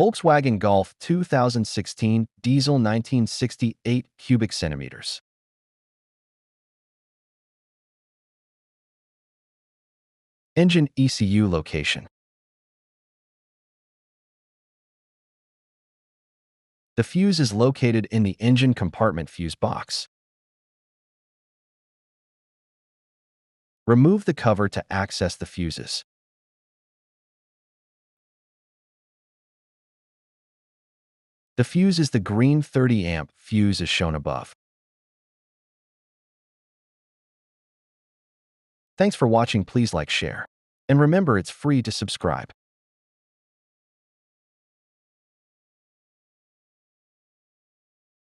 Volkswagen Golf 2016 diesel 1968 cubic centimeters. Engine ECU location. The fuse is located in the engine compartment fuse box. Remove the cover to access the fuses. The fuse is the green 30-amp fuse as shown above. Thanks for watching. Please like, share, and remember it's free to subscribe.